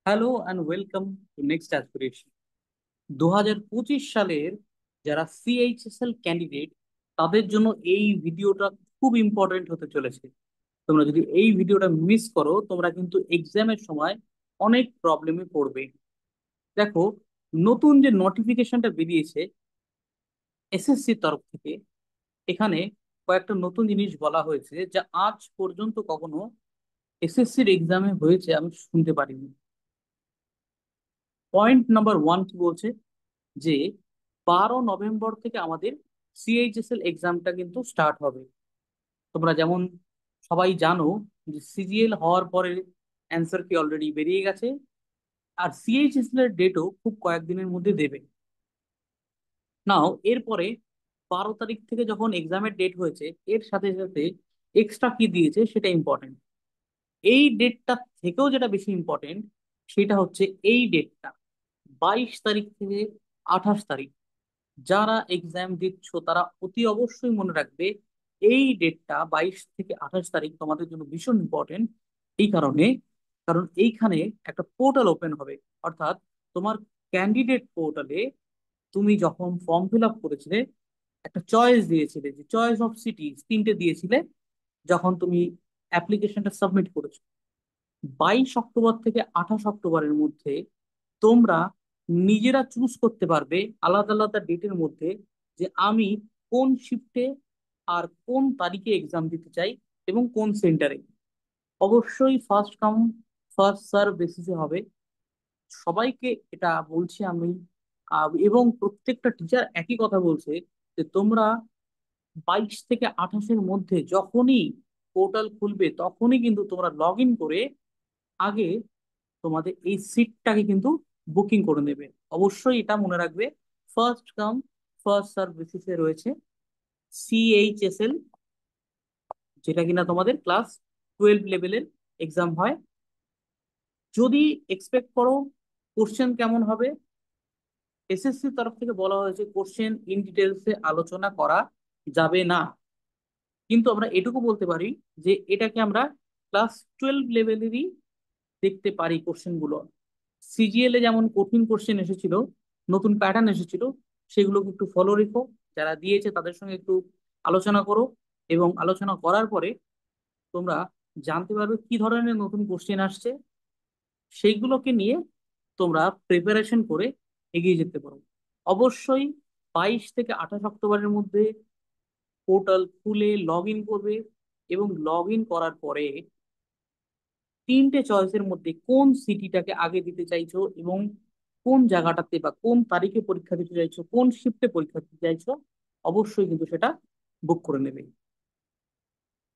Hello and welcome to next aspiration. 2025 সালের যারা CHSL candidate তাদের জন্য এই ভিডিওটা খুব ইম্পর্টেন্ট হতে চলেছে। তোমরা যদি এই ভিডিওটা মিস করো তোমরা কিন্তু এক্সামের সময় অনেক প্রবলেমে পড়বে। দেখো, নতুন যে নোটিফিকেশনটা বেরিয়েছে এসএসসির তরফ থেকে, এখানে কয়েকটা নতুন জিনিস বলা হয়েছে যা আজ পর্যন্ত কখনো এসএসসির এক্সামে হয়েছে আমি শুনতে পারিনি। পয়েন্ট নাম্বার ওয়ান কি বলছে, যে 12 নভেম্বর থেকে আমাদের সিএইচএসএল এক্সামটা কিন্তু স্টার্ট হবে। তোমরা যেমন সবাই জানো যে সিজিএল হওয়ার পরে অ্যান্সার কি অলরেডি বেরিয়ে গেছে, আর সিএইচএসএল এর ডেটও খুব কয়েকদিনের মধ্যে দেবে। নাও এরপরে 12 তারিখ থেকে যখন এক্সামের ডেট হয়েছে, এর সাথে সাথে এক্সট্রা কি দিয়েছে সেটা ইম্পর্টেন্ট। এই ডেটটা থেকেও যেটা বেশি ইম্পর্টেন্ট সেটা হচ্ছে এই ডেটটা, 22 তারিখ থেকে 28 তারিখ। যারা এক্সাম দিচ্ছ তারা অতি অবশ্যই মনে রাখবে এই ডেটটা 22 থেকে 28 তারিখ তোমাদের জন্য ভীষণ ইম্পর্টেন্ট। এই কারণে, কারণ এইখানে একটা পোর্টাল ওপেন হবে। অর্থাৎ তোমার ক্যান্ডিডেট পোর্টালে তুমি যখন ফর্ম ফিল আপ করেছিলে একটা চয়েস দিয়েছিলে, যে চয়েস অফ সিটিজ তিনটে দিয়েছিলে যখন তুমি অ্যাপ্লিকেশনটা সাবমিট করেছো। 22 অক্টোবর থেকে 28 অক্টোবরের মধ্যে তোমরা নিজেরা চুজ করতে পারবে আলাদা আলাদা ডেটের মধ্যে যে আমি কোন শিফটে আর কোন তারিখে এক্সাম দিতে চাই এবং কোন সেন্টারে। অবশ্যই ফার্স্ট কাম ফার্স্ট সার্ভ বেসিসে হবে। সবাইকে এটা বলছি আমি। এবং প্রত্যেকটা টিচার একই কথা বলছে যে তোমরা 22 থেকে 28-এর মধ্যে যখনই পোর্টাল খুলবে তখনই কিন্তু তোমরা লগ ইন করে আগে তোমাদের এই সিটটাকে কিন্তু বুকিং করে নেবে। অবশ্যই এটা মনে রাখবে, ফার্স্ট কাম ফার্স্ট সার্ভ বেসিসে রয়েছে সিএইচএসএল, যেটা কিনা তোমাদের ক্লাস 12 লেভেলের এক্সাম হয়। যদি এক্সপেক্ট করো কোশ্চেন কেমন হবে, এসএসসির তরফ থেকে বলা হয়েছে কোশ্চেন ইন ডিটেলসে আলোচনা করা যাবে না, কিন্তু আমরা এটুকু বলতে পারি যে এটাকে আমরা ক্লাস 12 লেভেলেরই দেখতে পারি কোশ্চেন গুলো। সিজিএল এ যেমন কঠিন কোশ্চেন এসেছিল, নতুন প্যাটার্ন এসেছিল, সেগুলোকে একটু ফলো রেখো। যারা দিয়েছে তাদের সঙ্গে একটু আলোচনা করো, এবং আলোচনা করার পরে তোমরা জানতে পারবে কি ধরনের নতুন কোশ্চেন আসছে। সেইগুলোকে নিয়ে তোমরা প্রিপারেশন করে এগিয়ে যেতে পারো। অবশ্যই 22 থেকে 28 অক্টোবরের মধ্যে পোর্টাল খুলে লগ ইন করবে, এবং লগ ইন করার পরে তিনটে চয়েসের মধ্যে কোন সিটিটাকে আগে দিতে চাইছো এবং কোন জায়গাটাতে বা কোন তারিখে পরীক্ষা দিতে চাইছো, কোন শিফটে পরীক্ষা দিতে চাইছো, অবশ্যই কিন্তু সেটা বুক করে নেবে।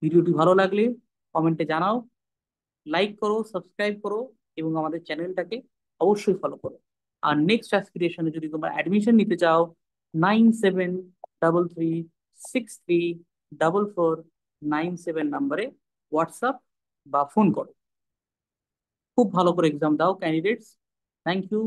ভিডিওটি ভালো লাগলে কমেন্টে জানাও, লাইক করো, সাবস্ক্রাইব করো, এবং আমাদের চ্যানেলটাকে অবশ্যই ফলো করো। আর নেক্সট অ্যাসপিরেশনে যদি তোমরা অ্যাডমিশন নিতে চাও, 9733634497 নাম্বারে হোয়াটসঅ্যাপ বা ফোন করো। খুব ভালো করে এক্সাম দাও ক্যান্ডিডেটস। Thank you.